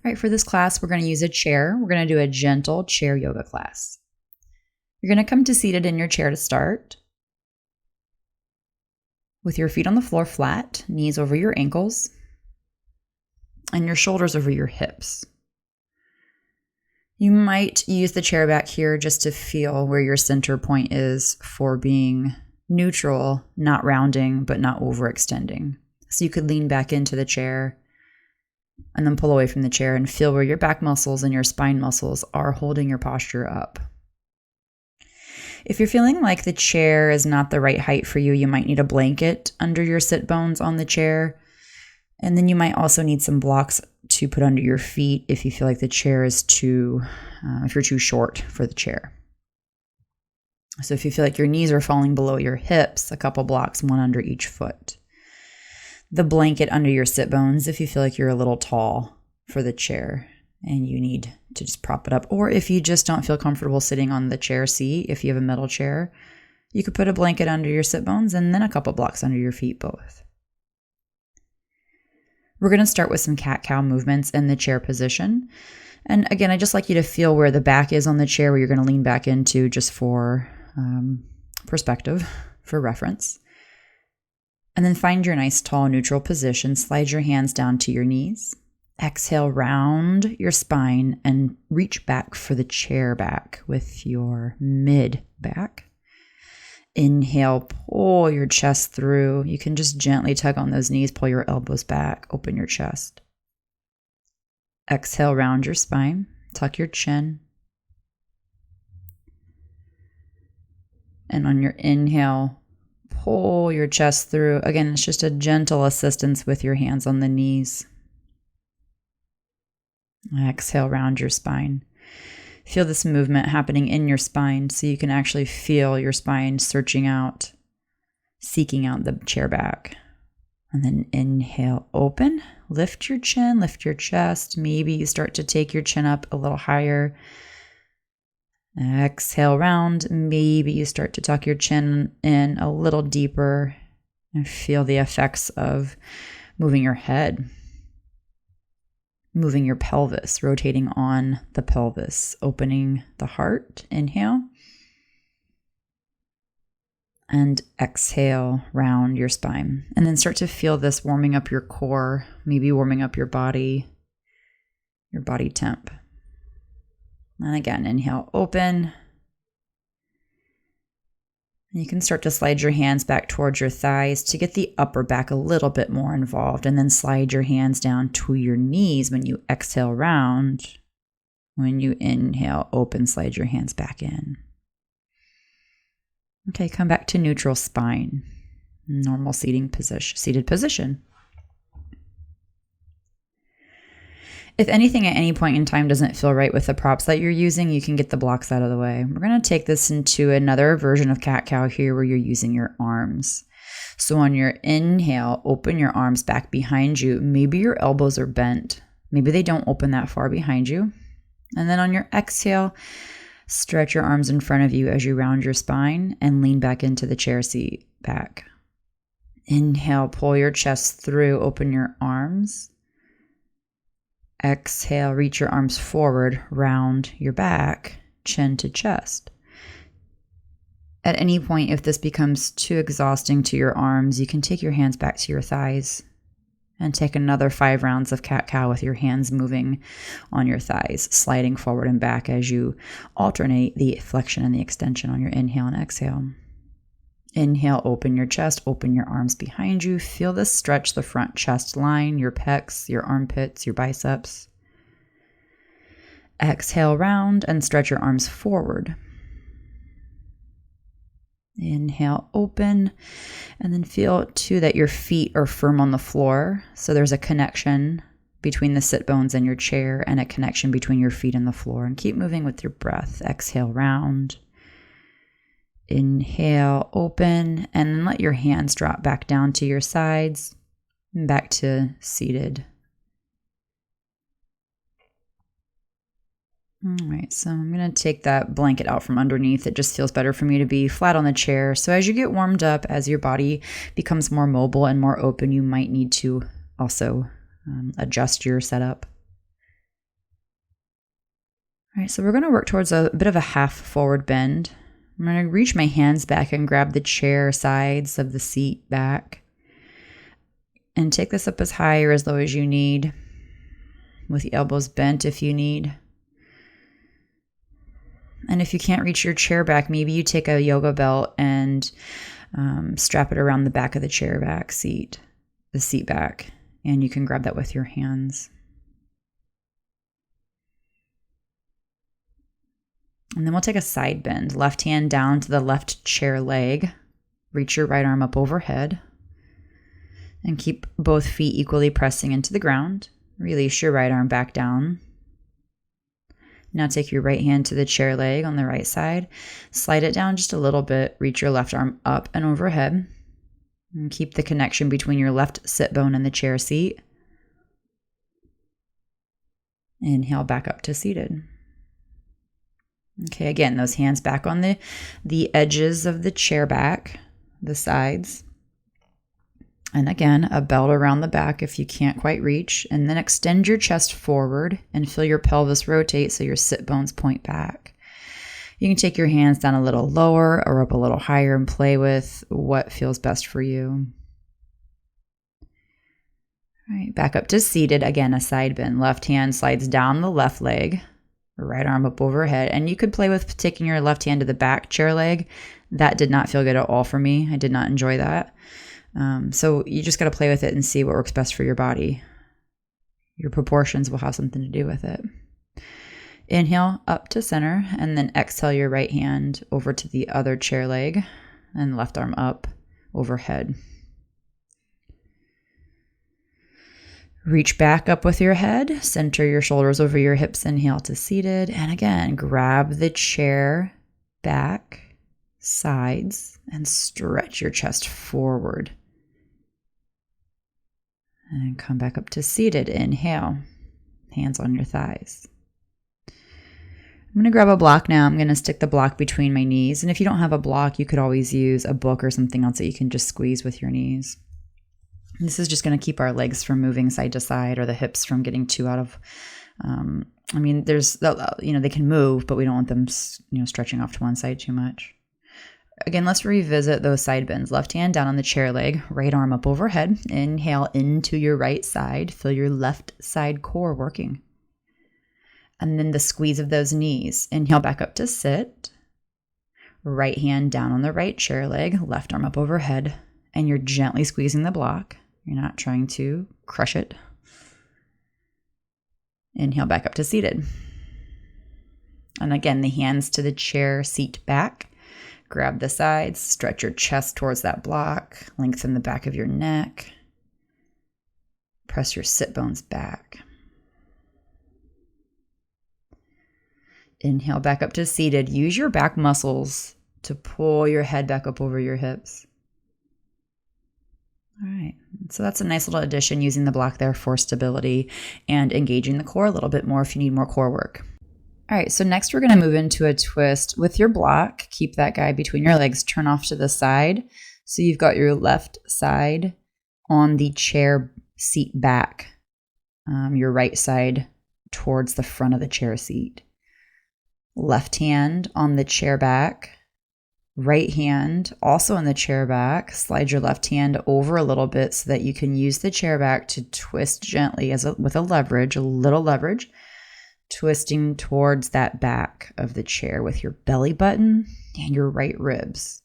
All right, for this class, we're going to use a chair. We're going to do a gentle chair yoga class. You're going to come to seated in your chair to start, with your feet on the floor flat, knees over your ankles, and your shoulders over your hips. You might use the chair back here just to feel where your center point is for being neutral, not rounding, but not overextending. So you could lean back into the chair and then pull away from the chair and feel where your back muscles and your spine muscles are holding your posture up. If you're feeling like the chair is not the right height for you, you might need a blanket under your sit bones on the chair. And then you might also need some blocks to put under your feet if you feel like the chair is if you're too short for the chair. So if you feel like your knees are falling below your hips, a couple blocks, one under each foot. The blanket under your sit bones if you feel like you're a little tall for the chair and you need to just prop it up. Or if you just don't feel comfortable sitting on the chair seat, if you have a metal chair, you could put a blanket under your sit bones and then a couple blocks under your feet both. We're going to start with some cat-cow movements in the chair position. And again, I just like you to feel where the back is on the chair, where you're going to lean back into, just for perspective, for reference. And then find your nice tall neutral position. Slide your hands down to your knees. Exhale, round your spine and reach back for the chair back with your mid back. Inhale, pull your chest through. You can just gently tug on those knees, pull your elbows back, open your chest. Exhale, round your spine, tuck your chin. And on your inhale, pull your chest through. Again, it's just a gentle assistance with your hands on the knees. Exhale, round your spine. Feel this movement happening in your spine so you can actually feel your spine searching out, seeking out the chair back. And then inhale, open, lift your chin, lift your chest. Maybe you start to take your chin up a little higher. Exhale, round. Maybe you start to tuck your chin in a little deeper and feel the effects of moving your head, moving your pelvis, rotating on the pelvis, opening the heart. Inhale. And exhale, round your spine. And then start to feel this warming up your core, maybe warming up your body temp. And again, inhale, open. And you can start to slide your hands back towards your thighs to get the upper back a little bit more involved. And then slide your hands down to your knees when you exhale, round. When you inhale, open, slide your hands back in. Okay, come back to neutral spine. Normal seated position. If anything at any point in time doesn't feel right with the props that you're using, you can get the blocks out of the way. We're going to take this into another version of cat-cow here where you're using your arms. So on your inhale, open your arms back behind you. Maybe your elbows are bent. Maybe they don't open that far behind you. And then on your exhale, stretch your arms in front of you as you round your spine and lean back into the chair seat back. Inhale, pull your chest through, open your arms. Exhale, reach your arms forward, round your back, chin to chest. At any point, if this becomes too exhausting to your arms, you can take your hands back to your thighs and take another 5 rounds of cat-cow with your hands moving on your thighs, sliding forward and back as you alternate the flexion and the extension on your inhale and exhale. Inhale, open your chest, open your arms behind you. Feel this stretch the front chest line, your pecs, your armpits, your biceps. Exhale, round and stretch your arms forward. Inhale, open, and then feel too that your feet are firm on the floor. So there's a connection between the sit bones and your chair and a connection between your feet and the floor. And keep moving with your breath. Exhale, round. Inhale, open, and then let your hands drop back down to your sides, back to seated. All right, so I'm going to take that blanket out from underneath. It just feels better for me to be flat on the chair. So as you get warmed up, as your body becomes more mobile and more open, you might need to also adjust your setup. All right, so we're going to work towards a bit of a half forward bend. I'm going to reach my hands back and grab the chair sides of the seat back. And take this up as high or as low as you need, with the elbows bent if you need. And if you can't reach your chair back, maybe you take a yoga belt and strap it around the back of the chair back seat, the seat back, and you can grab that with your hands. And then we'll take a side bend. Left hand down to the left chair leg. Reach your right arm up overhead. And keep both feet equally pressing into the ground. Release your right arm back down. Now take your right hand to the chair leg on the right side. Slide it down just a little bit. Reach your left arm up and overhead. And keep the connection between your left sit bone and the chair seat. Inhale back up to seated. Okay, again, those hands back on the edges of the chair back, the sides. And again, a belt around the back if you can't quite reach. And then extend your chest forward and feel your pelvis rotate so your sit bones point back. You can take your hands down a little lower or up a little higher and play with what feels best for you. All right, back up to seated. Again, a side bend. Left hand slides down the left leg. Right arm up overhead. And you could play with taking your left hand to the back chair leg. That did not feel good at all for me. I did not enjoy that. So you just got to play with it and see what works best for your body. Your proportions will have something to do with it. Inhale up to center and then exhale your right hand over to the other chair leg and left arm up overhead. Reach back up with your head, center your shoulders over your hips, inhale to seated. And again, grab the chair back, sides, and stretch your chest forward. And come back up to seated. Inhale, hands on your thighs. I'm going to grab a block now. I'm going to stick the block between my knees. And if you don't have a block, you could always use a book or something else that you can just squeeze with your knees. This is just going to keep our legs from moving side to side or the hips from getting too out of, there's, they can move, but we don't want them, stretching off to one side too much. Again, let's revisit those side bends. Left hand down on the chair leg, right arm up overhead. Inhale into your right side. Feel your left side core working. And then the squeeze of those knees. Inhale back up to sit. Right hand down on the right chair leg, left arm up overhead. And you're gently squeezing the block. You're not trying to crush it. Inhale back up to seated. And again, the hands to the chair seat back. Grab the sides, stretch your chest towards that block, lengthen the back of your neck. Press your sit bones back. Inhale back up to seated. Use your back muscles to pull your head back up over your hips. All right, so that's a nice little addition using the block there for stability and engaging the core a little bit more if you need more core work. All right, so next we're going to move into a twist with your block. Keep that guy between your legs, turn off to the side. So you've got your left side on the chair seat back, your right side towards the front of the chair seat. Left hand on the chair back. Right hand also on the chair back. Slide your left hand over a little bit so that you can use the chair back to twist gently with a little leverage, twisting towards that back of the chair with your belly button and your right ribs.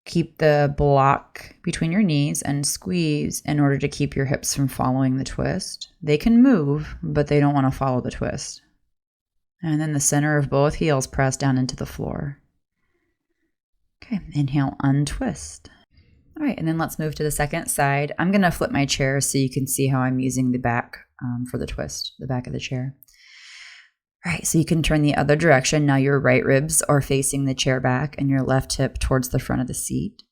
Keep the block between your knees and squeeze in order to keep your hips from following the twist. They can move, but they don't want to follow the twist. And then the center of both heels press down into the floor. Okay, inhale, untwist. All right, and then let's move to the second side. I'm going to flip my chair so you can see how I'm using the back for the twist, the back of the chair. All right, so you can turn the other direction. Now your right ribs are facing the chair back and your left hip towards the front of the seat.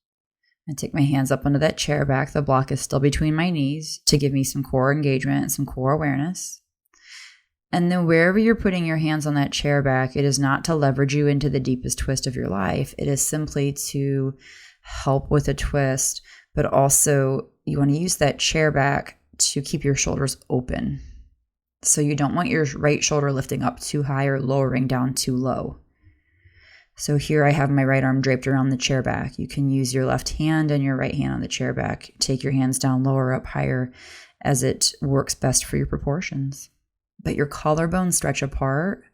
I take my hands up onto that chair back. The block is still between my knees to give me some core engagement and some core awareness. And then wherever you're putting your hands on that chair back, it is not to leverage you into the deepest twist of your life. It is simply to help with a twist, but also you want to use that chair back to keep your shoulders open. So you don't want your right shoulder lifting up too high or lowering down too low. So here I have my right arm draped around the chair back. You can use your left hand and your right hand on the chair back. Take your hands down lower, up higher, as it works best for your proportions. But your collarbones stretch apart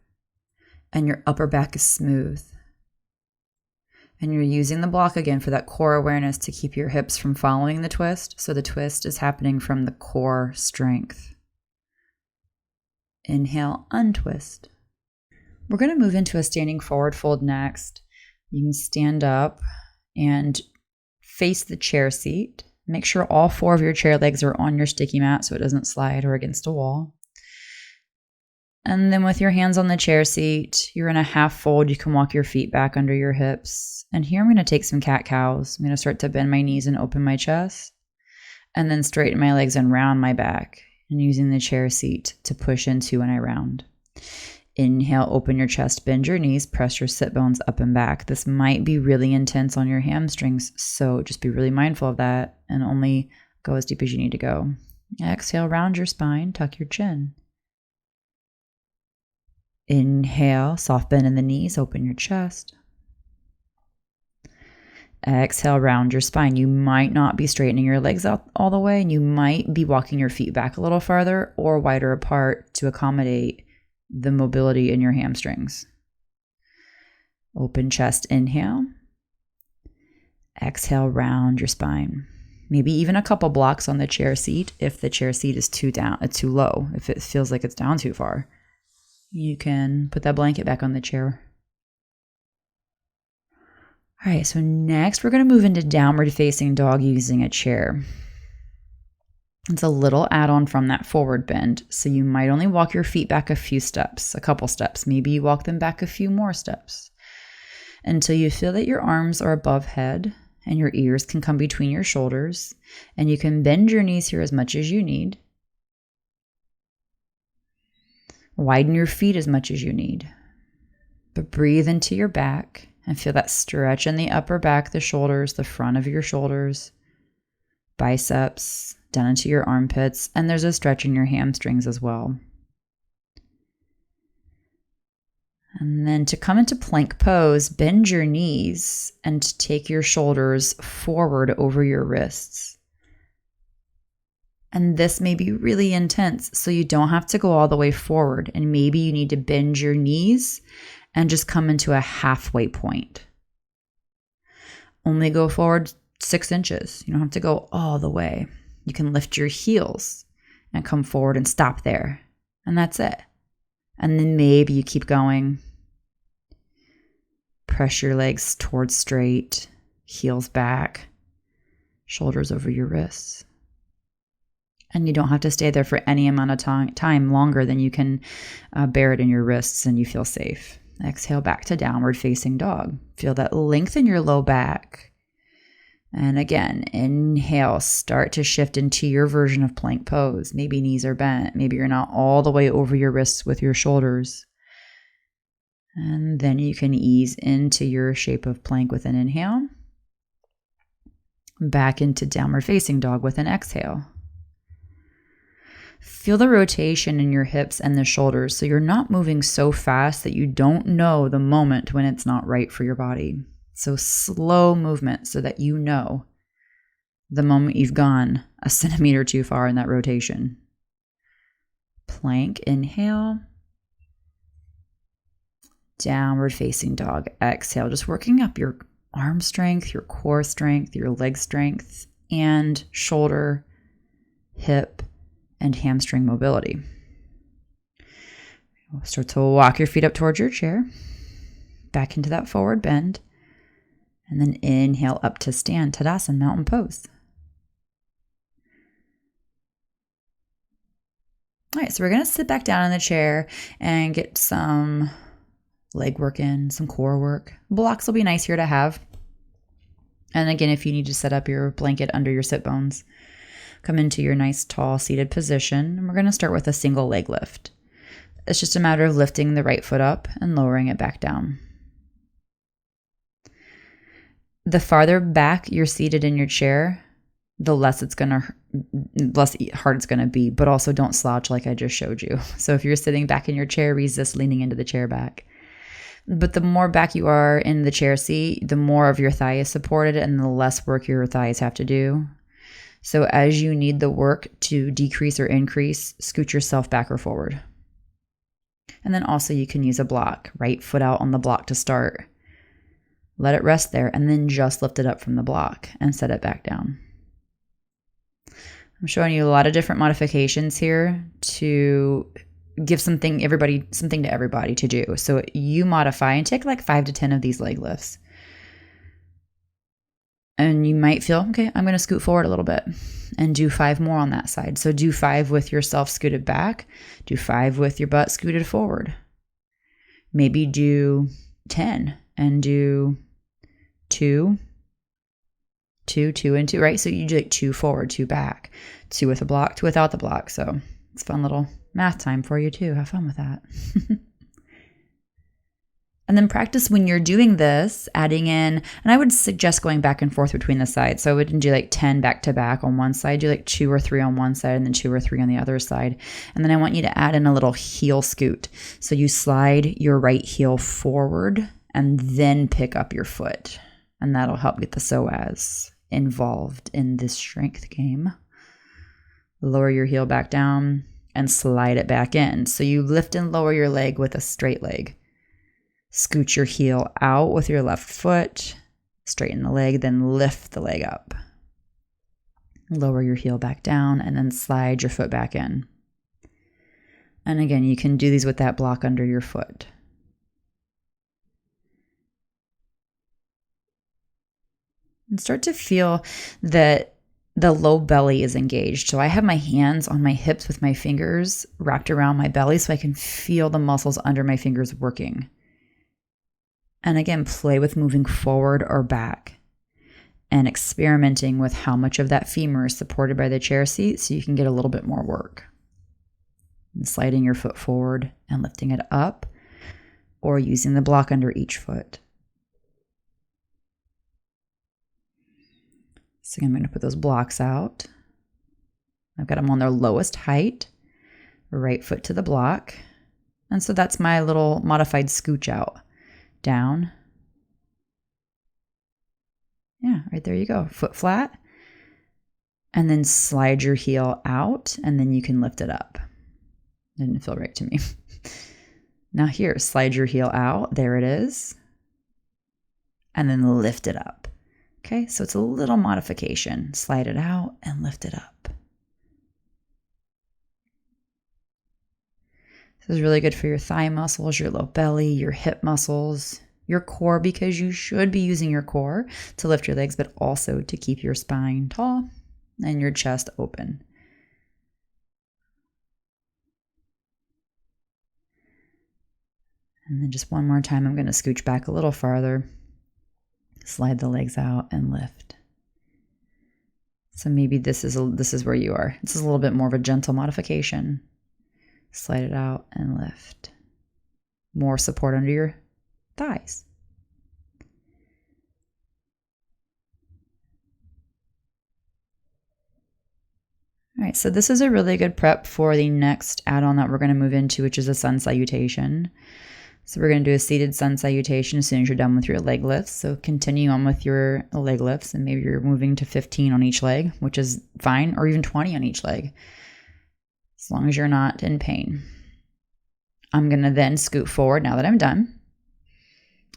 and your upper back is smooth. And you're using the block again for that core awareness to keep your hips from following the twist. So the twist is happening from the core strength. Inhale, untwist. We're going to move into a standing forward fold next. You can stand up and face the chair seat. Make sure all 4 of your chair legs are on your sticky mat so it doesn't slide or against a wall. And then with your hands on the chair seat, you're in a half fold. You can walk your feet back under your hips. And here I'm going to take some cat-cows. I'm going to start to bend my knees and open my chest. And then straighten my legs and round my back. And using the chair seat to push into when I round. Inhale, open your chest, bend your knees, press your sit bones up and back. This might be really intense on your hamstrings, so just be really mindful of that and only go as deep as you need to go. Exhale, round your spine, tuck your chin. Inhale, soft bend in the knees, open your chest. Exhale, round your spine. You might not be straightening your legs out all the way, and you might be walking your feet back a little farther or wider apart to accommodate the mobility in your hamstrings. Open chest, inhale. Exhale, round your spine. Maybe even a couple blocks on the chair seat if the chair seat is too low, if it feels like it's down too far. You can put that blanket back on the chair. All right, so next we're going to move into downward facing dog using a chair. It's a little add-on from that forward bend, so you might only walk your feet back a couple steps. Maybe you walk them back a few more steps until you feel that your arms are above head and your ears can come between your shoulders, and you can bend your knees here as much as you need. Widen your feet as much as you need, but breathe into your back and feel that stretch in the upper back, the shoulders, the front of your shoulders, biceps, down into your armpits, and there's a stretch in your hamstrings as well. And then to come into plank pose, bend your knees and take your shoulders forward over your wrists. And this may be really intense, so you don't have to go all the way forward. And maybe you need to bend your knees and just come into a halfway point. Only go forward 6 inches. You don't have to go all the way. You can lift your heels and come forward and stop there. And that's it. And then maybe you keep going. Press your legs towards straight, heels back, shoulders over your wrists. And you don't have to stay there for any amount of time longer than you can bear it in your wrists and you feel safe. Exhale back to downward facing dog. Feel that length in your low back. And again, inhale, start to shift into your version of plank pose. Maybe knees are bent. Maybe you're not all the way over your wrists with your shoulders. And then you can ease into your shape of plank with an inhale. Back into downward facing dog with an exhale. Feel the rotation in your hips and the shoulders so you're not moving so fast that you don't know the moment when it's not right for your body. So slow movement so that you know the moment you've gone a centimeter too far in that rotation. Plank, inhale. Downward facing dog, exhale. Just working up your arm strength, your core strength, your leg strength, and shoulder, hip, and hamstring mobility. Start to walk your feet up towards your chair, back into that forward bend, and then inhale up to stand, Tadasana, mountain pose. All right, so we're going to sit back down in the chair and get some leg work in, some core work. Blocks will be nice here to have. And again, if you need to set up your blanket under your sit bones, come into your nice tall seated position. And we're going to start with a single leg lift. It's just a matter of lifting the right foot up and lowering it back down. The farther back you're seated in your chair, the less hard it's going to be, but also don't slouch like I just showed you. So if you're sitting back in your chair, resist leaning into the chair back. But the more back you are in the chair seat, the more of your thigh is supported and the less work your thighs have to do. So as you need the work to decrease or increase, scoot yourself back or forward. And then also you can use a block, right foot out on the block to start. Let it rest there and then just lift it up from the block and set it back down. I'm showing you a lot of different modifications here to give something to everybody to do. So you modify and take like 5 to 10 of these leg lifts. And you might feel, okay, I'm going to scoot forward a little bit and do 5 more on that side. So do 5 with yourself scooted back, do 5 with your butt scooted forward. Maybe do 10 and do 2, 2, 2, and 2, right? So you do like 2 forward, 2 back, 2 with a block, 2 without the block. So it's fun little math time for you too. Have fun with that. And then practice when you're doing this, adding in, and I would suggest going back and forth between the sides. So I wouldn't do like 10 back to back on one side, do like 2 or 3 on one side and then 2 or 3 on the other side. And then I want you to add in a little heel scoot. So you slide your right heel forward and then pick up your foot. And that'll help get the psoas involved in this strength game. Lower your heel back down and slide it back in. So you lift and lower your leg with a straight leg. Scoot your heel out with your left foot, straighten the leg, then lift the leg up. Lower your heel back down and then slide your foot back in. And again, you can do these with that block under your foot. And start to feel that the low belly is engaged. So I have my hands on my hips with my fingers wrapped around my belly so I can feel the muscles under my fingers working. And again, play with moving forward or back and experimenting with how much of that femur is supported by the chair seat so you can get a little bit more work. And sliding your foot forward and lifting it up or using the block under each foot. So I'm going to put those blocks out. I've got them on their lowest height, right foot to the block. And so that's my little modified scooch out. Down. Yeah, right there you go. Foot flat. And then slide your heel out and then you can lift it up. Didn't feel right to me. Now here, slide your heel out. There it is. And then lift it up. Okay, so it's a little modification. Slide it out and lift it up. This is really good for your thigh muscles, your low belly, your hip muscles, your core, because you should be using your core to lift your legs, but also to keep your spine tall and your chest open. And then just one more time, I'm going to scooch back a little farther, slide the legs out and lift. So maybe this is where you are. This is a little bit more of a gentle modification. Slide it out and lift. More support under your thighs. All right, so this is a really good prep for the next add-on that we're going to move into, which is a sun salutation. So we're going to do a seated sun salutation as soon as you're done with your leg lifts. So continue on with your leg lifts, and maybe you're moving to 15 on each leg, which is fine, or even 20 on each leg, as long as you're not in pain. I'm going to then scoot forward now that I'm done.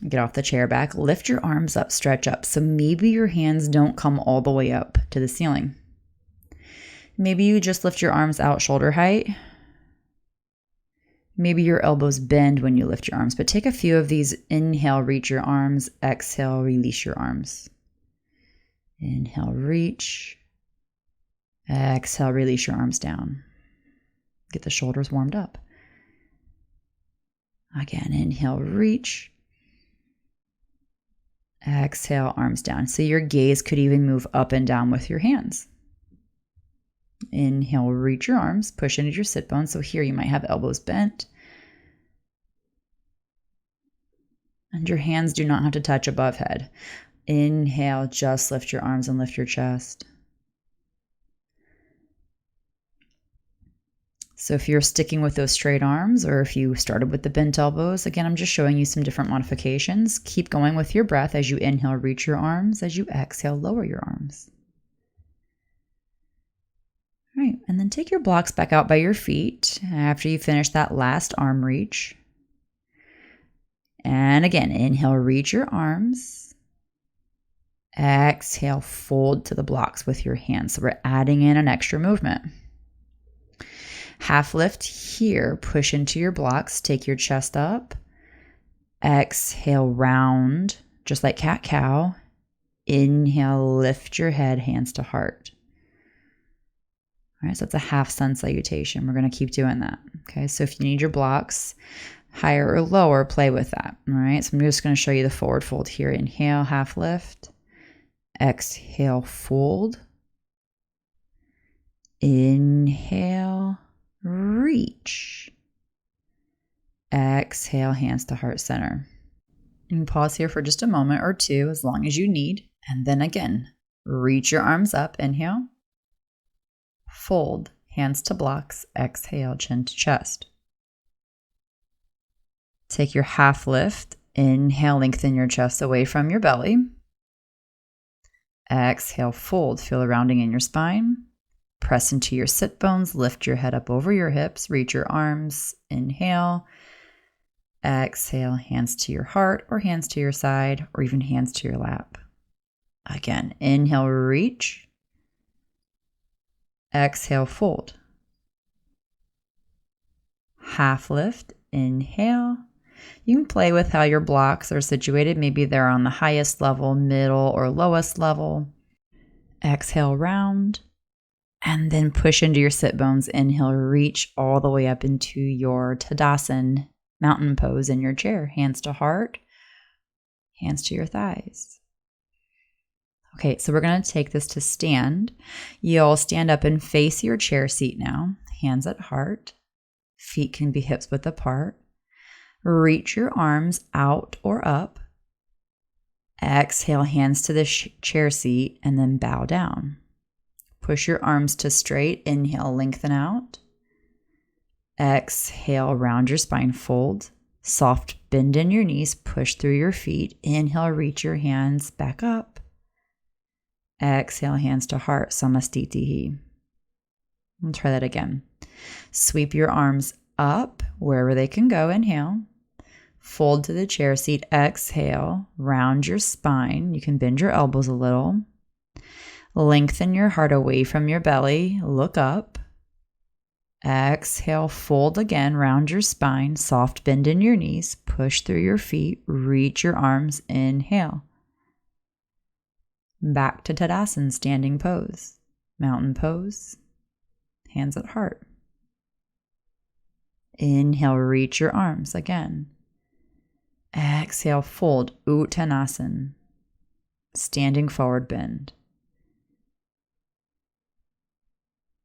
Get off the chair back, lift your arms up, stretch up. So maybe your hands don't come all the way up to the ceiling. Maybe you just lift your arms out shoulder height. Maybe your elbows bend when you lift your arms, but take a few of these. Inhale, reach your arms. Exhale, release your arms. Inhale, reach. Exhale, release your arms down. Get the shoulders warmed up. Again, inhale, reach. Exhale, arms down. So your gaze could even move up and down with your hands. Inhale, reach your arms, push into your sit bones. So here you might have elbows bent. And your hands do not have to touch above head. Inhale, just lift your arms and lift your chest. So if you're sticking with those straight arms, or if you started with the bent elbows, again, I'm just showing you some different modifications. Keep going with your breath. As you inhale, reach your arms. As you exhale, lower your arms. All right, and then take your blocks back out by your feet after you finish that last arm reach. And again, inhale, reach your arms. Exhale, fold to the blocks with your hands. So we're adding in an extra movement. Half lift here, push into your blocks, take your chest up. Exhale, round, just like cat-cow. Inhale, lift your head, hands to heart. All right, so it's a half sun salutation. We're going to keep doing that. Okay, so if you need your blocks higher or lower, play with that. All right, so I'm just going to show you the forward fold here. Inhale, half lift. Exhale, fold. Inhale, reach. Exhale, hands to heart center. You can pause here for just a moment or two, as long as you need. And then again, reach your arms up. Inhale. Fold, hands to blocks. Exhale, chin to chest. Take your half lift. Inhale, lengthen your chest away from your belly. Exhale, fold. Feel a rounding in your spine. Press into your sit bones. Lift your head up over your hips. Reach your arms. Inhale. Exhale, hands to your heart or hands to your side or even hands to your lap. Again, inhale, reach. Exhale, fold. Half lift. Inhale. You can play with how your blocks are situated. Maybe they're on the highest level, middle, or lowest level. Exhale, round. And then push into your sit bones. Inhale, reach all the way up into your Tadasana mountain pose in your chair. Hands to heart, hands to your thighs. Okay, so we're going to take this to stand. You'll stand up and face your chair seat now. Hands at heart. Feet can be hips width apart. Reach your arms out or up. Exhale, hands to the chair seat, and then bow down. Push your arms to straight. Inhale, lengthen out. Exhale, round your spine, fold. Soft bend in your knees, push through your feet. Inhale, reach your hands back up. Exhale, hands to heart, samastitihi. I'll try that again. Sweep your arms up wherever they can go. Inhale. Fold to the chair seat. Exhale, round your spine. You can bend your elbows a little. Lengthen your heart away from your belly. Look up. Exhale, fold again, round your spine, soft bend in your knees, push through your feet, reach your arms, inhale. Back to Tadasana, standing pose, mountain pose, hands at heart. Inhale, reach your arms again. Exhale, fold, Uttanasana, standing forward bend.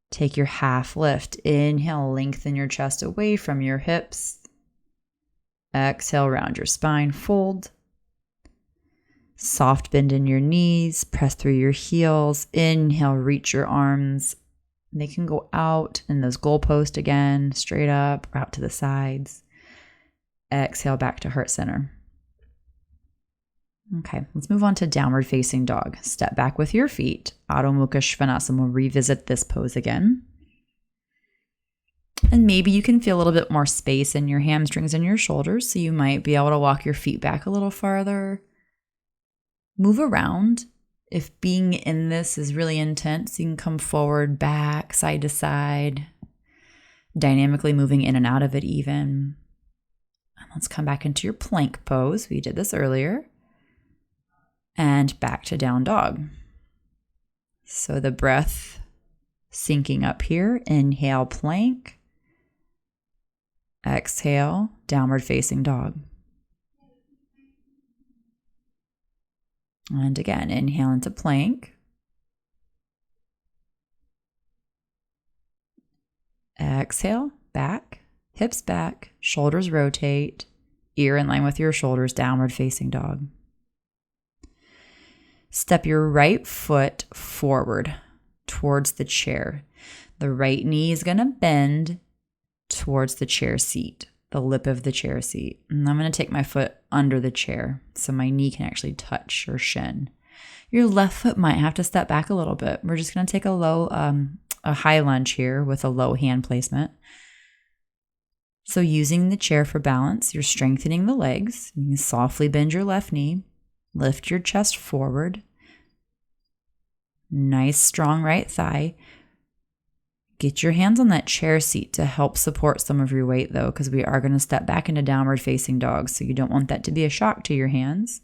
Take your half lift. Inhale, lengthen your chest away from your hips. Exhale, round your spine, fold. Soft bend in your knees, press through your heels. Inhale, reach your arms. They can go out in those goalposts again, straight up or out to the sides. Exhale, back to heart center. Okay, let's move on to downward facing dog. Step back with your feet. Adho Mukha Svanasana. We'll revisit this pose again. And maybe you can feel a little bit more space in your hamstrings and your shoulders, so you might be able to walk your feet back a little farther. Move around. If being in this is really intense, you can come forward, back, side to side, dynamically moving in and out of it even. And let's come back into your plank pose. We did this earlier. And back to down dog. So the breath sinking up here. Inhale, plank. Exhale, downward facing dog. And again, inhale into plank. Exhale, back, hips back, shoulders rotate, ear in line with your shoulders, downward facing dog. Step your right foot forward towards the chair. The right knee is going to bend towards the chair seat, the lip of the chair seat. And I'm going to take my foot under the chair so my knee can actually touch your shin. Your left foot might have to step back a little bit. We're just going to take a high lunge here with a low hand placement. So using the chair for balance, you're strengthening the legs. You can softly bend your left knee, lift your chest forward. Nice, strong right thigh. Get your hands on that chair seat to help support some of your weight though, because we are going to step back into downward facing dog. So you don't want that to be a shock to your hands.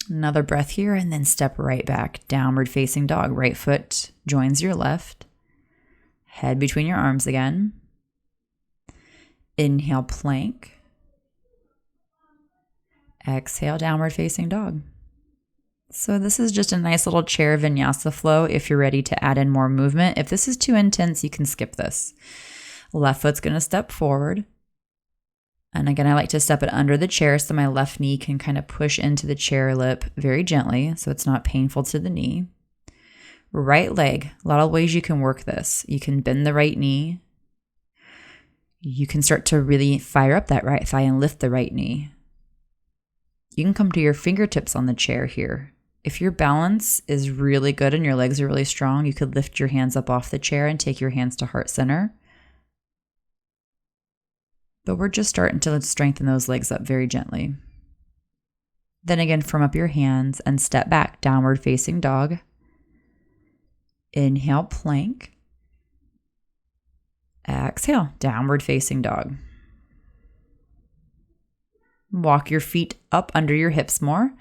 Another breath here and then step right back. Downward facing dog. Right foot joins your left. Head between your arms again. Inhale, plank. Exhale, downward facing dog. So this is just a nice little chair vinyasa flow if you're ready to add in more movement. If this is too intense, you can skip this. Left foot's going to step forward. And again, I like to step it under the chair so my left knee can kind of push into the chair lip very gently so it's not painful to the knee. Right leg, a lot of ways you can work this. You can bend the right knee. You can start to really fire up that right thigh and lift the right knee. You can come to your fingertips on the chair here. If your balance is really good and your legs are really strong, you could lift your hands up off the chair and take your hands to heart center. But we're just starting to strengthen those legs up very gently. Then again, firm up your hands and step back, downward facing dog. Inhale, plank. Exhale, downward facing dog. Walk your feet up under your hips more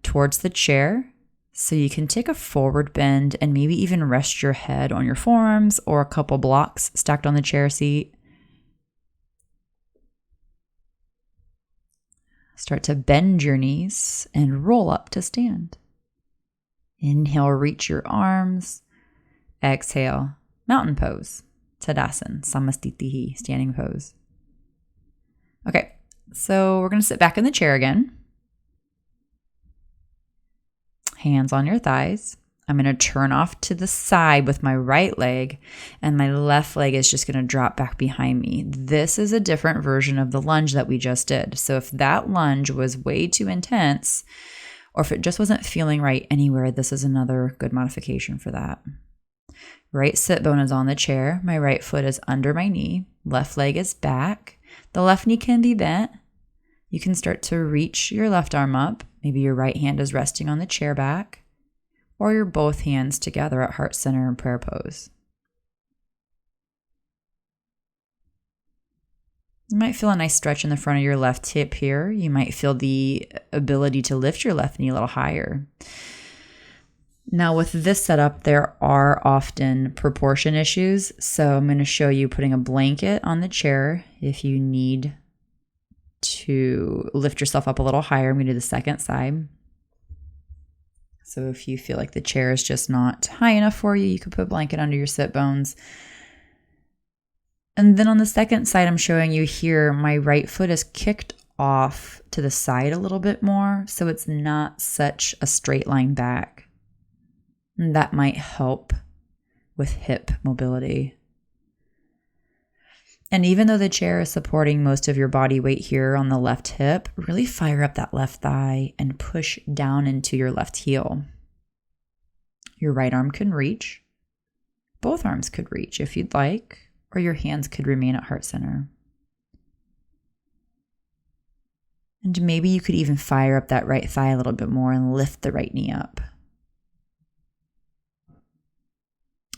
towards the chair so you can take a forward bend and maybe even rest your head on your forearms or a couple blocks stacked on the chair seat. Start to bend your knees and roll up to stand. Inhale, reach your arms. Exhale, mountain pose, Tadasana, Samastitihi, standing pose. Okay, so we're going to sit back in the chair again. Hands on your thighs. I'm going to turn off to the side with my right leg, and my left leg is just going to drop back behind me. This is a different version of the lunge that we just did. So if that lunge was way too intense, or if it just wasn't feeling right anywhere, this is another good modification for that. Right sit bone is on the chair. My right foot is under my knee. Left leg is back. The left knee can be bent. You can start to reach your left arm up. Maybe your right hand is resting on the chair back, or your both hands together at heart center in prayer pose. You might feel a nice stretch in the front of your left hip here. You might feel the ability to lift your left knee a little higher. Now with this setup, there are often proportion issues. So I'm going to show you putting a blanket on the chair if you need to lift yourself up a little higher. I'm going to do the second side. So if you feel like the chair is just not high enough for you, you could put a blanket under your sit bones. And then on the second side, I'm showing you here, my right foot is kicked off to the side a little bit more, so it's not such a straight line back. And that might help with hip mobility. And even though the chair is supporting most of your body weight here on the left hip, really fire up that left thigh and push down into your left heel. Your right arm can reach. Both arms could reach if you'd like, or your hands could remain at heart center. And maybe you could even fire up that right thigh a little bit more and lift the right knee up.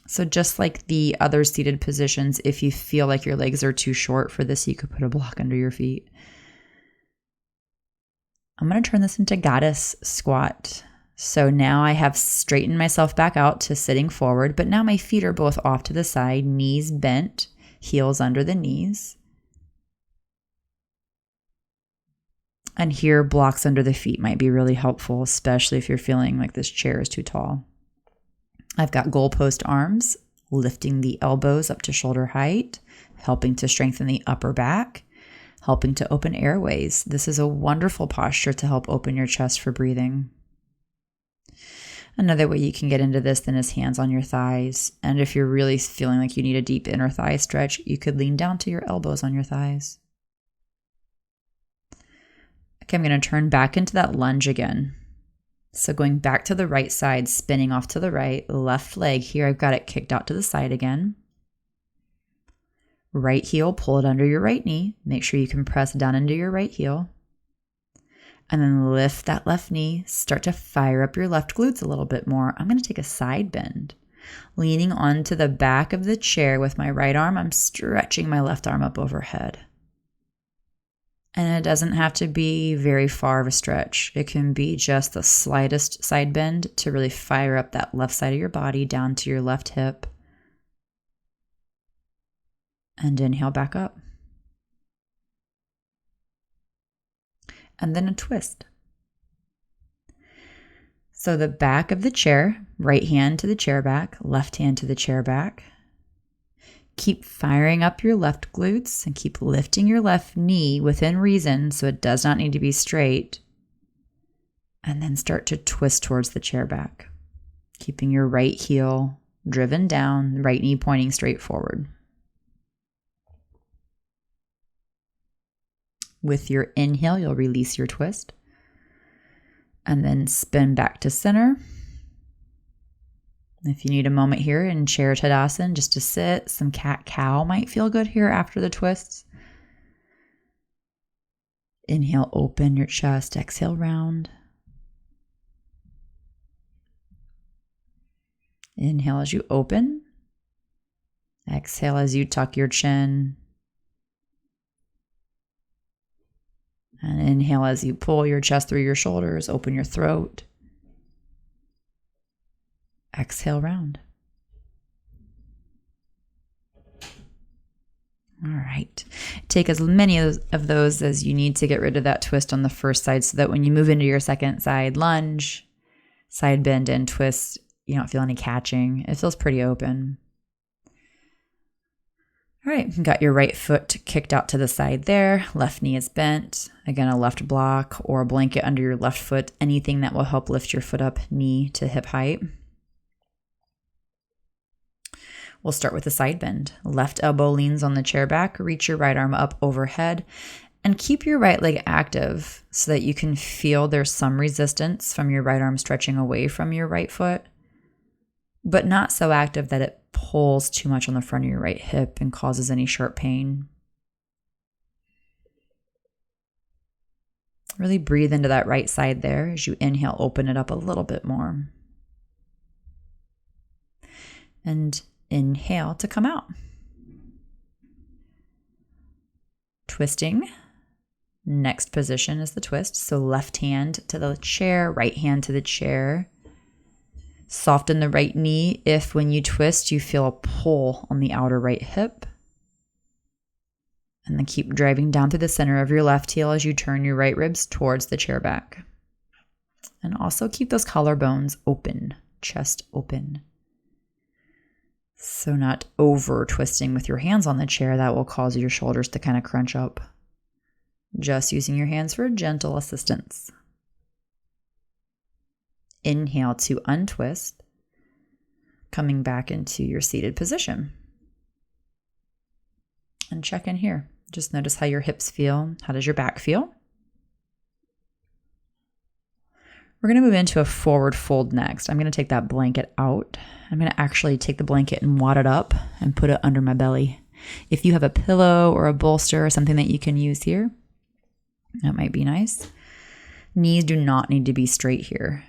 So just like the other seated positions, if you feel like your legs are too short for this, you could put a block under your feet. I'm going to turn this into goddess squat. So now I have straightened myself back out to sitting forward, but now my feet are both off to the side, knees bent, heels under the knees. And here, blocks under the feet might be really helpful, especially if you're feeling like this chair is too tall. I've got goalpost arms, lifting the elbows up to shoulder height, helping to strengthen the upper back, helping to open airways. This is a wonderful posture to help open your chest for breathing. Another way you can get into this then is hands on your thighs. And if you're really feeling like you need a deep inner thigh stretch, you could lean down to your elbows on your thighs. Okay, I'm going to turn back into that lunge again. So going back to the right side, spinning off to the right, left leg here, I've got it kicked out to the side again. Right heel, pull it under your right knee. Make sure you can press down into your right heel. And then lift that left knee. Start to fire up your left glutes a little bit more. I'm going to take a side bend. Leaning onto the back of the chair with my right arm, I'm stretching my left arm up overhead. And it doesn't have to be very far of a stretch. It can be just the slightest side bend to really fire up that left side of your body down to your left hip. And inhale back up. And then a twist. So the back of the chair, right hand to the chair back, left hand to the chair back. Keep firing up your left glutes and keep lifting your left knee within reason so it does not need to be straight. And then start to twist towards the chair back, keeping your right heel driven down, right knee pointing straight forward. With your inhale, you'll release your twist and then spin back to center. If you need a moment here in chair tadasana just to sit, some cat-cow might feel good here after the twists. Inhale, open your chest. Exhale, round. Inhale as you open. Exhale as you tuck your chin. And inhale as you pull your chest through your shoulders, open your throat. Exhale, round. All right. Take as many of those as you need to get rid of that twist on the first side so that when you move into your second side, lunge, side bend, and twist, you don't feel any catching. It feels pretty open. All right, got your right foot kicked out to the side there. Left knee is bent. Again, a left block or a blanket under your left foot. Anything that will help lift your foot up, knee to hip height. We'll start with a side bend. Left elbow leans on the chair back. Reach your right arm up overhead. And keep your right leg active so that you can feel there's some resistance from your right arm stretching away from your right foot, but not so active that it pulls too much on the front of your right hip and causes any sharp pain. Really breathe into that right side there. As you inhale, open it up a little bit more. And inhale to come out. Twisting. Next position is the twist. So left hand to the chair, right hand to the chair. Soften the right knee if when you twist you feel a pull on the outer right hip. And then keep driving down through the center of your left heel as you turn your right ribs towards the chair back. And also keep those collarbones open, chest open. So not over twisting with your hands on the chair. That will cause your shoulders to kind of crunch up. Just using your hands for gentle assistance. Inhale to untwist. Coming back into your seated position. And check in here. Just notice how your hips feel. How does your back feel? We're going to move into a forward fold next. I'm going to take that blanket out. I'm going to actually take the blanket and wad it up and put it under my belly. If you have a pillow or a bolster or something that you can use here, that might be nice. Knees do not need to be straight here.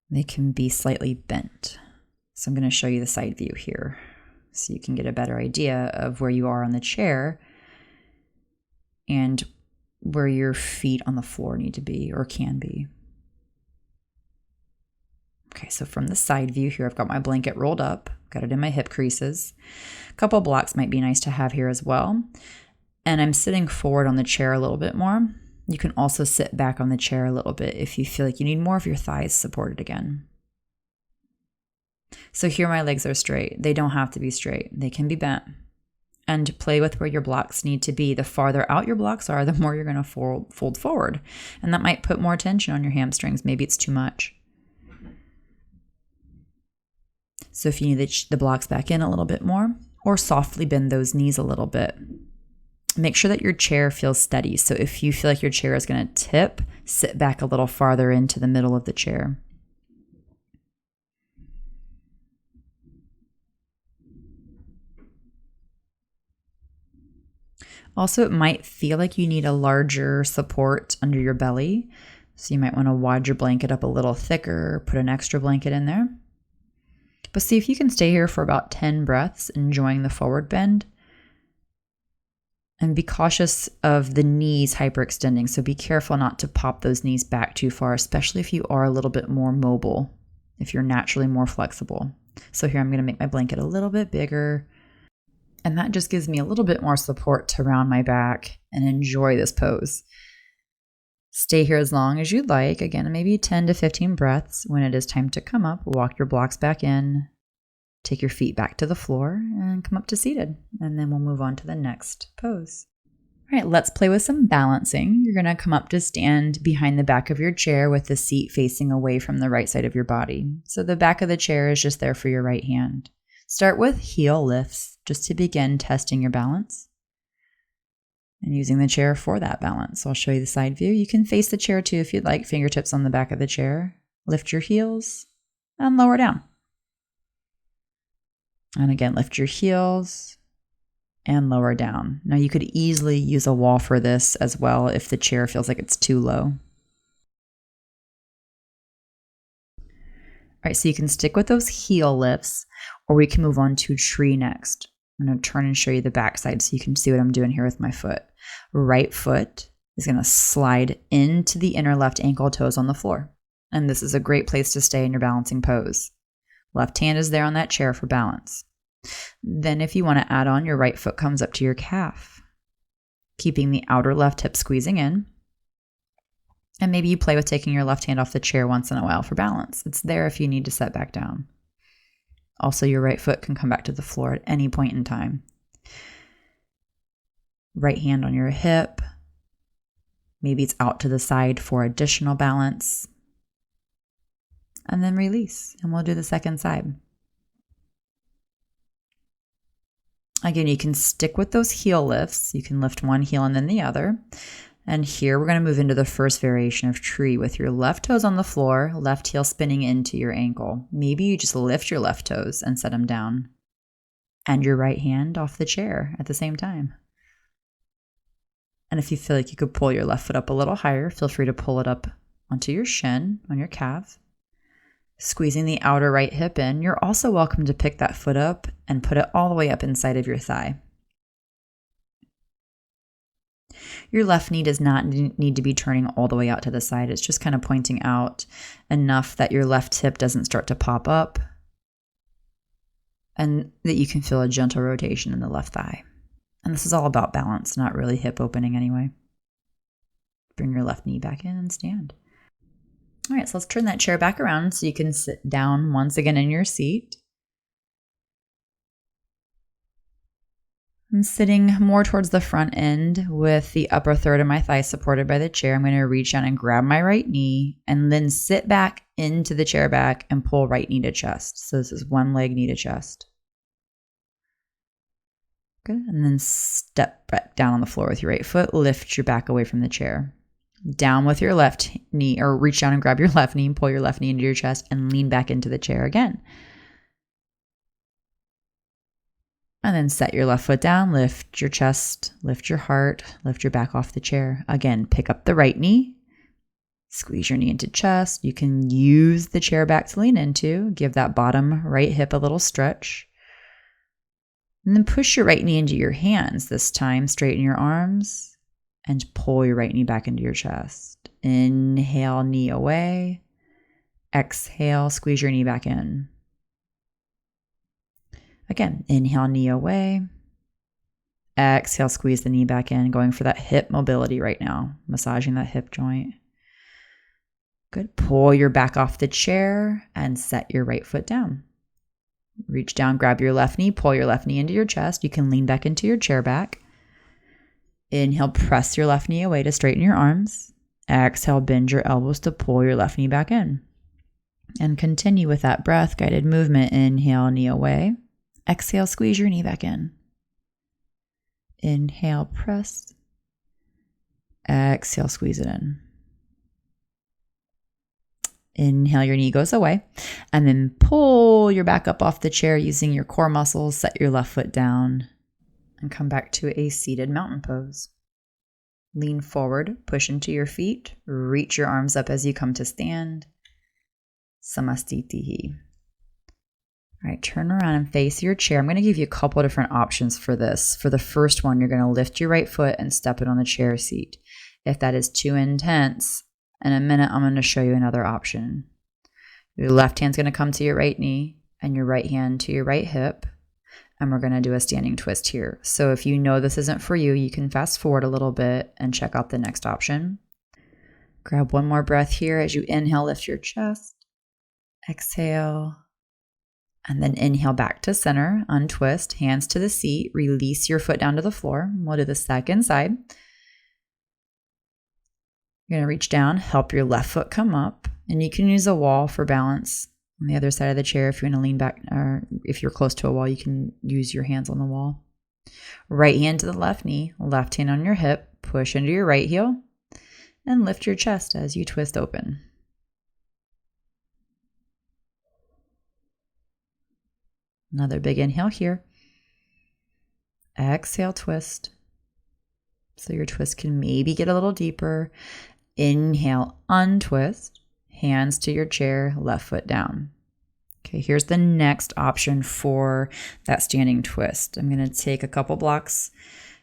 They can be slightly bent. So I'm going to show you the side view here so you can get a better idea of where you are on the chair and where your feet on the floor need to be or can be. Okay, so from the side view here, I've got my blanket rolled up, got it in my hip creases. A couple blocks might be nice to have here as well. And I'm sitting forward on the chair a little bit more. You can also sit back on the chair a little bit if you feel like you need more of your thighs supported again. So here my legs are straight. They don't have to be straight. They can be bent. And play with where your blocks need to be. The farther out your blocks are, the more you're going to fold forward. And that might put more tension on your hamstrings. Maybe it's too much. So if you need the blocks back in a little bit more, or softly bend those knees a little bit. Make sure that your chair feels steady. So if you feel like your chair is going to tip, sit back a little farther into the middle of the chair. Also, it might feel like you need a larger support under your belly. So you might want to wad your blanket up a little thicker, put an extra blanket in there. But see if you can stay here for about 10 breaths, enjoying the forward bend. And be cautious of the knees hyperextending. So be careful not to pop those knees back too far, especially if you are a little bit more mobile, if you're naturally more flexible. So here I'm going to make my blanket a little bit bigger. And that just gives me a little bit more support to round my back and enjoy this pose. Stay here as long as you'd like. Again, maybe 10 to 15 breaths. When it is time to come up, walk your blocks back in, take your feet back to the floor, and come up to seated. And then we'll move on to the next pose. All right, let's play with some balancing. You're going to come up to stand behind the back of your chair with the seat facing away from the right side of your body. So the back of the chair is just there for your right hand. Start with heel lifts just to begin testing your balance and using the chair for that balance. So I'll show you the side view. You can face the chair too if you'd like, fingertips on the back of the chair. Lift your heels and lower down. And again, lift your heels and lower down. Now you could easily use a wall for this as well if the chair feels like it's too low. All right, so you can stick with those heel lifts, or we can move on to tree next. I'm going to turn and show you the back side so you can see what I'm doing here with my foot. Right foot is going to slide into the inner left ankle toes on the floor. And this is a great place to stay in your balancing pose. Left hand is there on that chair for balance. Then if you want to add on, your right foot comes up to your calf, keeping the outer left hip squeezing in. And maybe you play with taking your left hand off the chair once in a while for balance. It's there if you need to set back down. Also, your right foot can come back to the floor at any point in time. Right hand on your hip. Maybe it's out to the side for additional balance. And then release, and we'll do the second side. Again, you can stick with those heel lifts. You can lift one heel and then the other. And here we're going to move into the first variation of tree with your left toes on the floor, left heel spinning into your ankle. Maybe you just lift your left toes and set them down, and your right hand off the chair at the same time. And if you feel like you could pull your left foot up a little higher, feel free to pull it up onto your shin, on your calf. Squeezing the outer right hip in, you're also welcome to pick that foot up and put it all the way up inside of your thigh. Your left knee does not need to be turning all the way out to the side. It's just kind of pointing out enough that your left hip doesn't start to pop up and that you can feel a gentle rotation in the left thigh. And this is all about balance, not really hip opening anyway. Bring your left knee back in and stand. All right, so let's turn that chair back around so you can sit down once again in your seat. I'm sitting more towards the front end with the upper third of my thigh supported by the chair. I'm going to reach down and grab my right knee and then sit back into the chair back and pull right knee to chest. So this is one leg, knee to chest. Good. And then step back down on the floor with your right foot. Lift your back away from the chair. Down with your left knee, or reach down and grab your left knee and pull your left knee into your chest and lean back into the chair again. And then set your left foot down, lift your chest, lift your heart, lift your back off the chair. Again, pick up the right knee, squeeze your knee into chest. You can use the chair back to lean into, give that bottom right hip a little stretch. And then push your right knee into your hands this time, straighten your arms, and pull your right knee back into your chest. Inhale, knee away. Exhale, squeeze your knee back in. Again, inhale, knee away. Exhale, squeeze the knee back in, going for that hip mobility right now, massaging that hip joint. Good. Pull your back off the chair and set your right foot down. Reach down, grab your left knee, pull your left knee into your chest. You can lean back into your chair back. Inhale, press your left knee away to straighten your arms. Exhale, bend your elbows to pull your left knee back in. And continue with that breath guided movement. Inhale, knee away. Exhale, squeeze your knee back in. Inhale, press. Exhale, squeeze it in. Inhale, your knee goes away. And then pull your back up off the chair using your core muscles. Set your left foot down and come back to a seated mountain pose. Lean forward, push into your feet. Reach your arms up as you come to stand. Samastitihi. All right, turn around and face your chair. I'm going to give you a couple of different options for this. For the first one, you're going to lift your right foot and step it on the chair seat. If that is too intense, in a minute, I'm going to show you another option. Your left hand's going to come to your right knee and your right hand to your right hip. And we're going to do a standing twist here. So if you know this isn't for you, you can fast forward a little bit and check out the next option. Grab one more breath here as you inhale, lift your chest. Exhale. And then inhale back to center, untwist, hands to the seat, release your foot down to the floor. We'll do the second side. You're going to reach down, help your left foot come up, and you can use a wall for balance on the other side of the chair. If you're going to lean back, or if you're close to a wall, you can use your hands on the wall. Right hand to the left knee, left hand on your hip, push into your right heel, and lift your chest as you twist open. Another big inhale here. Exhale, twist. So your twist can maybe get a little deeper. Inhale, untwist. Hands to your chair, left foot down. Okay, here's the next option for that standing twist. I'm going to take a couple blocks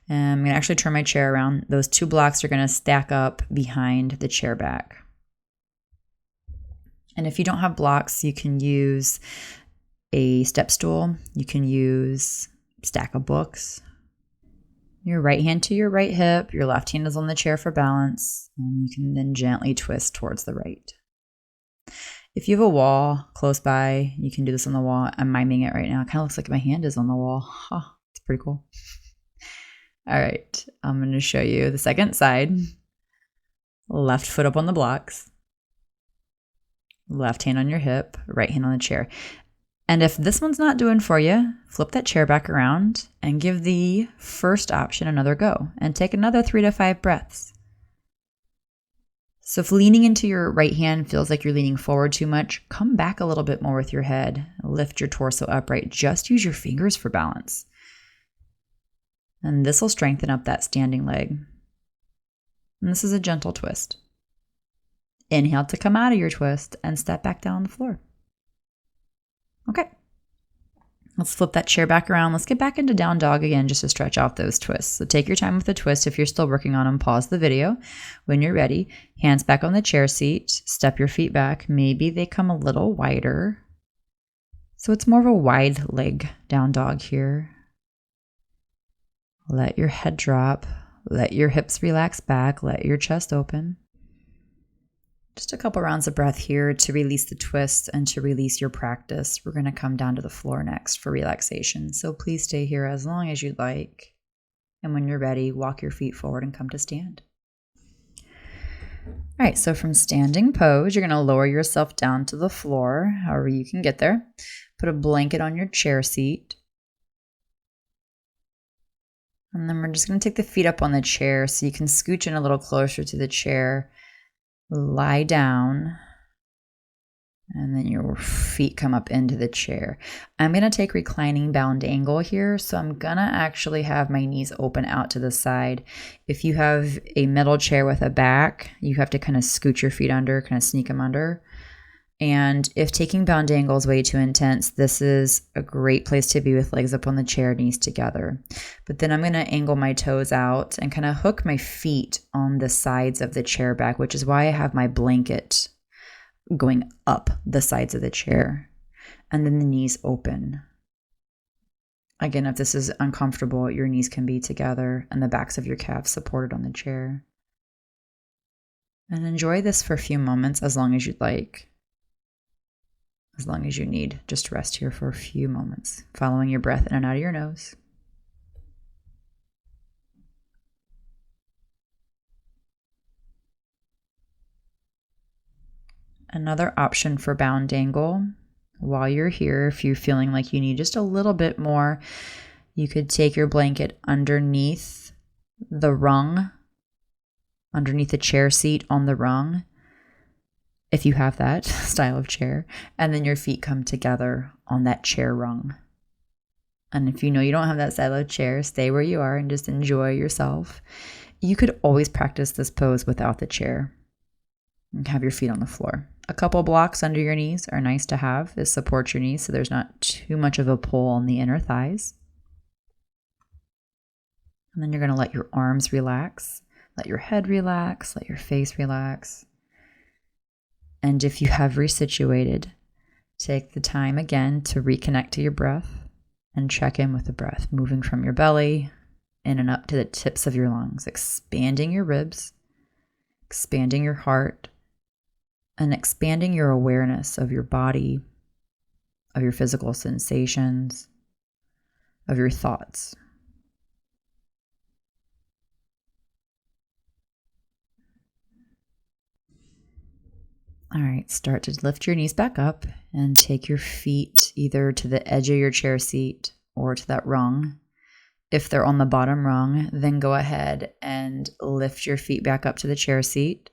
and I'm going to actually turn my chair around. Those two blocks are going to stack up behind the chair back. And if you don't have blocks, you can use a step stool. You can use a stack of books. Your right hand to your right hip. Your left hand is on the chair for balance. And you can then gently twist towards the right. If you have a wall close by, you can do this on the wall. I'm miming it right now. It kind of looks like my hand is on the wall. It's pretty cool. All right. I'm going to show you the second side. Left foot up on the blocks. Left hand on your hip. Right hand on the chair. And if this one's not doing for you, flip that chair back around and give the first option another go and take another 3 to 5 breaths. So if leaning into your right hand feels like you're leaning forward too much, come back a little bit more with your head. Lift your torso upright. Just use your fingers for balance. And this will strengthen up that standing leg. And this is a gentle twist. Inhale to come out of your twist and step back down on the floor. Okay, let's flip that chair back around. Let's get back into down dog again just to stretch out those twists. So take your time with the twist. If you're still working on them, pause the video. When you're ready, hands back on the chair seat, step your feet back. Maybe they come a little wider. So it's more of a wide leg down dog here. Let your head drop. Let your hips relax back. Let your chest open. Just a couple rounds of breath here to release the twist and to release your practice. We're going to come down to the floor next for relaxation. So please stay here as long as you'd like. And when you're ready, walk your feet forward and come to stand. All right, so from standing pose, you're going to lower yourself down to the floor, however you can get there. Put a blanket on your chair seat. And then we're just going to take the feet up on the chair so you can scooch in a little closer to the chair. Lie down, and then your feet come up into the chair. I'm going to take reclining bound angle here, so I'm going to actually have my knees open out to the side. If you have a middle chair with a back, you have to kind of scoot your feet under, kind of sneak them under. And if taking bound angle is way too intense, this is a great place to be with legs up on the chair, knees together. But then I'm going to angle my toes out and kind of hook my feet on the sides of the chair back, which is why I have my blanket going up the sides of the chair. And then the knees open. Again, if this is uncomfortable, your knees can be together and the backs of your calves supported on the chair. And enjoy this for a few moments as long as you'd like. As long as you need, just rest here for a few moments, following your breath in and out of your nose. Another option for bound angle, while you're here, if you're feeling like you need just a little bit more, you could take your blanket underneath the rung, underneath the chair seat on the rung, if you have that style of chair, and then your feet come together on that chair rung. And if you know you don't have that style of chair, stay where you are and just enjoy yourself. You could always practice this pose without the chair and have your feet on the floor. A couple blocks under your knees are nice to have. This supports your knees so there's not too much of a pull on the inner thighs. And then you're going to let your arms relax, let your head relax, let your face relax. And if you have resituated, take the time again to reconnect to your breath and check in with the breath, moving from your belly in and up to the tips of your lungs, expanding your ribs, expanding your heart, and expanding your awareness of your body, of your physical sensations, of your thoughts. All right, start to lift your knees back up and take your feet either to the edge of your chair seat or to that rung. If they're on the bottom rung, then go ahead and lift your feet back up to the chair seat.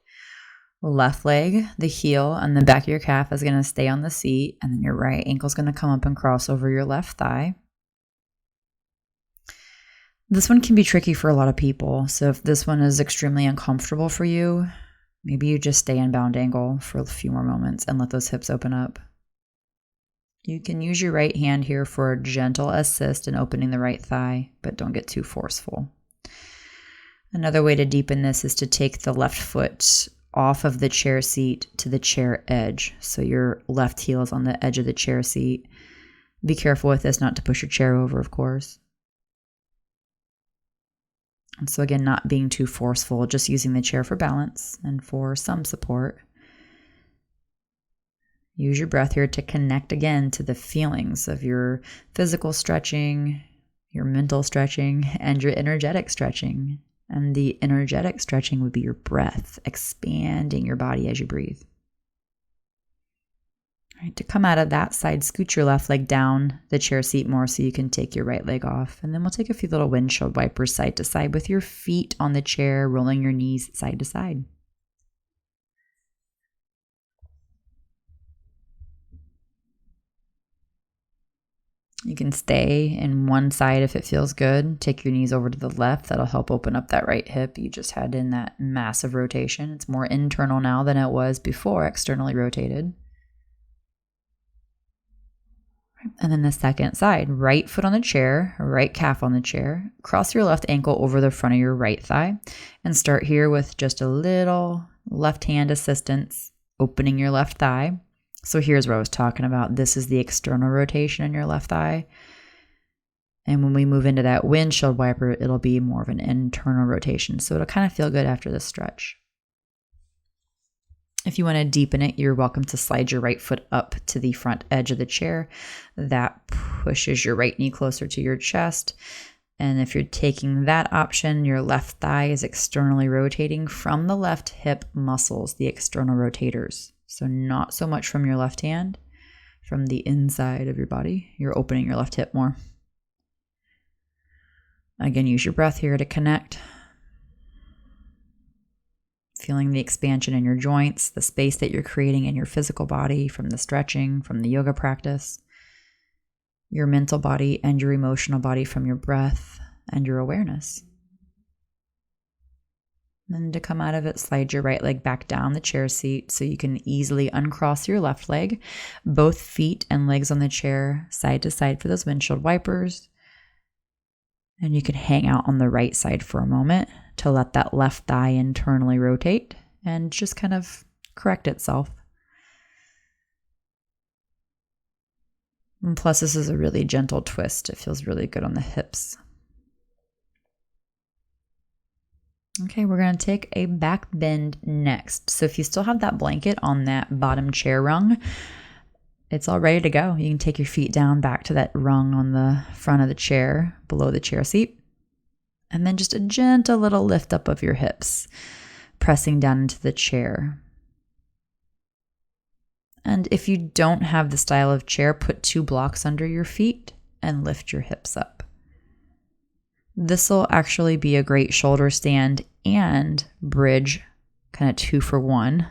Left leg, the heel, and the back of your calf is going to stay on the seat, and then your right ankle is going to come up and cross over your left thigh. This one can be tricky for a lot of people, so if this one is extremely uncomfortable for you, maybe you just stay in bound angle for a few more moments and let those hips open up. You can use your right hand here for a gentle assist in opening the right thigh, but don't get too forceful. Another way to deepen this is to take the left foot off of the chair seat to the chair edge. So your left heel is on the edge of the chair seat. Be careful with this not to push your chair over, of course. And so again, not being too forceful, just using the chair for balance and for some support. Use your breath here to connect again to the feelings of your physical stretching, your mental stretching, and your energetic stretching. And the energetic stretching would be your breath, expanding your body as you breathe. All right, to come out of that side, scoot your left leg down the chair seat more so you can take your right leg off. And then we'll take a few little windshield wipers side to side with your feet on the chair, rolling your knees side to side. You can stay in one side if it feels good. Take your knees over to the left. That'll help open up that right hip you just had in that massive rotation. It's more internal now than it was before externally rotated. And then the second side, right foot on the chair, right calf on the chair. Cross your left ankle over the front of your right thigh and start here with just a little left hand assistance, opening your left thigh. So here's what I was talking about. This is the external rotation in your left thigh. And when we move into that windshield wiper, it'll be more of an internal rotation. So it'll kind of feel good after the stretch. If you want to deepen it, you're welcome to slide your right foot up to the front edge of the chair. That pushes your right knee closer to your chest. And if you're taking that option, your left thigh is externally rotating from the left hip muscles, the external rotators. So not so much from your left hand, from the inside of your body. You're opening your left hip more. Again, use your breath here to connect. Feeling the expansion in your joints, the space that you're creating in your physical body from the stretching, from the yoga practice, your mental body and your emotional body from your breath and your awareness. Then to come out of it, slide your right leg back down the chair seat so you can easily uncross your left leg. Both feet and legs on the chair, side to side for those windshield wipers. And you can hang out on the right side for a moment to let that left thigh internally rotate and just kind of correct itself. And plus, this is a really gentle twist. It feels really good on the hips. Okay, we're going to take a back bend next. So if you still have that blanket on that bottom chair rung, it's all ready to go. You can take your feet down back to that rung on the front of the chair, below the chair seat. And then just a gentle little lift up of your hips, pressing down into the chair. And if you don't have the style of chair, put 2 blocks under your feet and lift your hips up. This will actually be a great shoulder stand and bridge, kind of 2 for 1,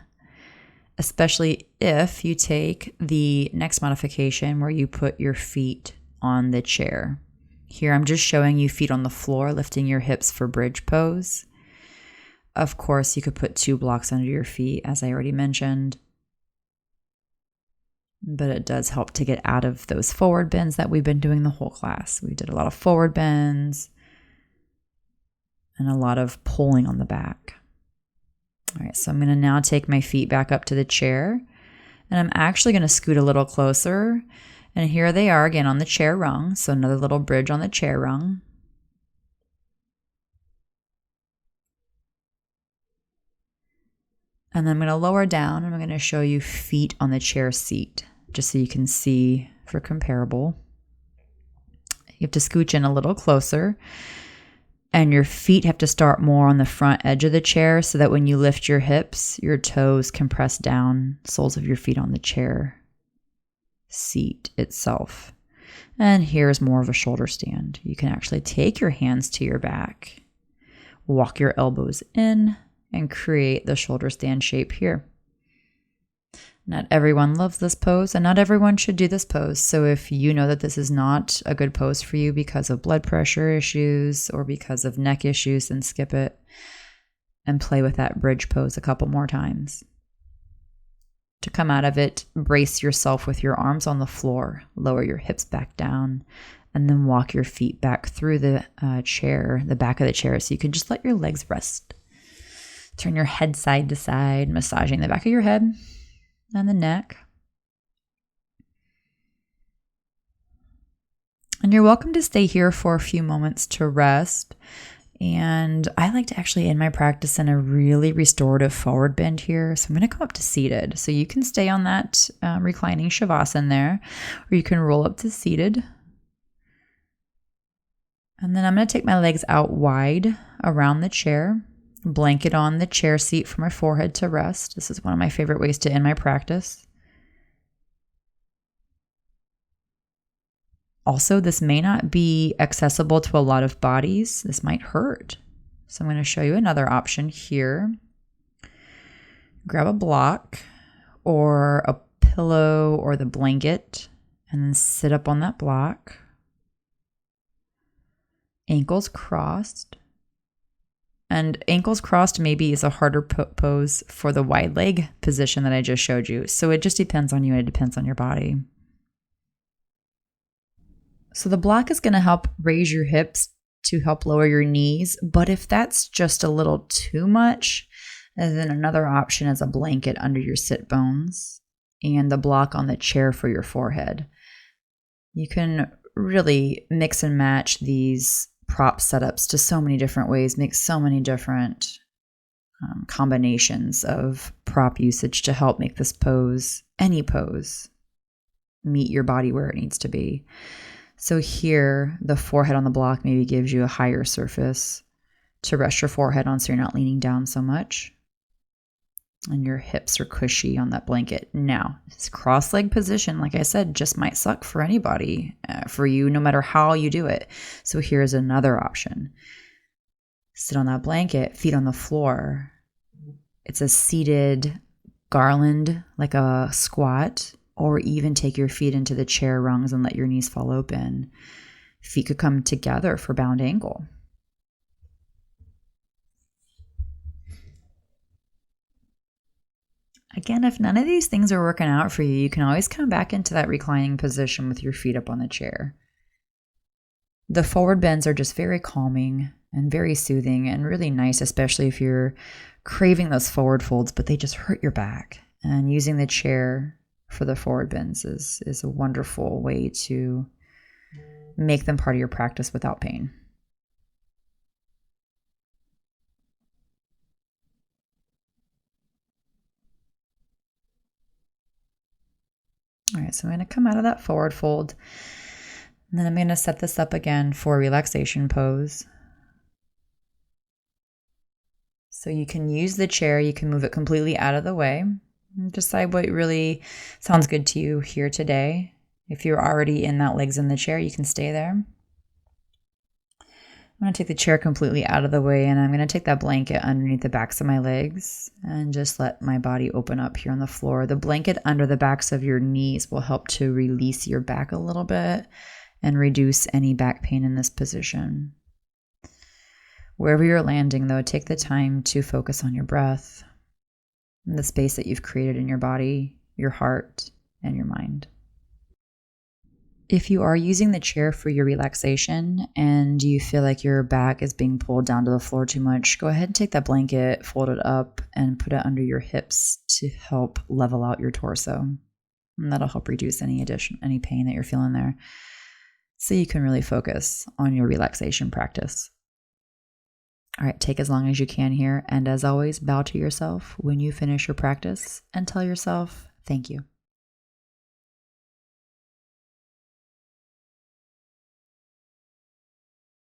especially if you take the next modification where you put your feet on the chair. Here I'm just showing you feet on the floor, lifting your hips for bridge pose. Of course, you could put 2 blocks under your feet, as I already mentioned. But it does help to get out of those forward bends that we've been doing the whole class. We did a lot of forward bends and a lot of pulling on the back. All right, so I'm going to now take my feet back up to the chair, and I'm actually going to scoot a little closer. And here they are again on the chair rung. So another little bridge on the chair rung. And then I'm going to lower down and I'm going to show you feet on the chair seat, just so you can see for comparable. You have to scooch in a little closer, and your feet have to start more on the front edge of the chair so that when you lift your hips, your toes can press down, soles of your feet on the chair seat itself. And here's more of a shoulder stand. You can actually take your hands to your back, walk your elbows in, and create the shoulder stand shape here. Not everyone loves this pose, and not everyone should do this pose. So if you know that this is not a good pose for you because of blood pressure issues or because of neck issues, then skip it and play with that bridge pose a couple more times. To come out of it, brace yourself with your arms on the floor, lower your hips back down, and then walk your feet back through the chair, the back of the chair, so you can just let your legs rest. Turn your head side to side, massaging the back of your head and the neck. And you're welcome to stay here for a few moments to rest. And I like to actually end my practice in a really restorative forward bend here. So I'm going to come up to seated. So you can stay on that reclining shavasana there, or you can roll up to seated. And then I'm going to take my legs out wide around the chair. Blanket on the chair seat for my forehead to rest. This is one of my favorite ways to end my practice. Also, this may not be accessible to a lot of bodies. This might hurt. So I'm going to show you another option here. Grab a block or a pillow or the blanket and then sit up on that block. Ankles crossed. And ankles crossed maybe is a harder pose for the wide leg position that I just showed you. So it just depends on you and it depends on your body. So the block is going to help raise your hips to help lower your knees. But if that's just a little too much, then another option is a blanket under your sit bones and the block on the chair for your forehead. You can really mix and match these prop setups to so many different ways, make so many different combinations of prop usage to help make this pose, any pose, meet your body where it needs to be. So here, the forehead on the block maybe gives you a higher surface to rest your forehead on so you're not leaning down so much. And your hips are cushy on that blanket. Now, this cross-leg position, like I said, just might suck for anybody, for you, no matter how you do it. So here's another option. Sit on that blanket, feet on the floor. It's a seated garland, like a squat, or even take your feet into the chair rungs and let your knees fall open. Feet could come together for bound ankle. Again, if none of these things are working out for you, you can always come back into that reclining position with your feet up on the chair. The forward bends are just very calming and very soothing and really nice, especially if you're craving those forward folds, but they just hurt your back. And using the chair for the forward bends is a wonderful way to make them part of your practice without pain. All right, so I'm going to come out of that forward fold, and then I'm going to set this up again for relaxation pose. So you can use the chair, you can move it completely out of the way, Decide what really sounds good to you here today. If you're already in that legs in the chair, you can stay there. I'm going to take the chair completely out of the way, and I'm going to take that blanket underneath the backs of my legs and just let my body open up here on the floor. The blanket under the backs of your knees will help to release your back a little bit and reduce any back pain in this position. Wherever you're landing, though, take the time to focus on your breath and the space that you've created in your body, your heart, and your mind. If you are using the chair for your relaxation and you feel like your back is being pulled down to the floor too much, go ahead and take that blanket, fold it up, and put it under your hips to help level out your torso. And that'll help reduce any pain that you're feeling there, so you can really focus on your relaxation practice. All right, take as long as you can here. And as always, bow to yourself when you finish your practice and tell yourself, thank you.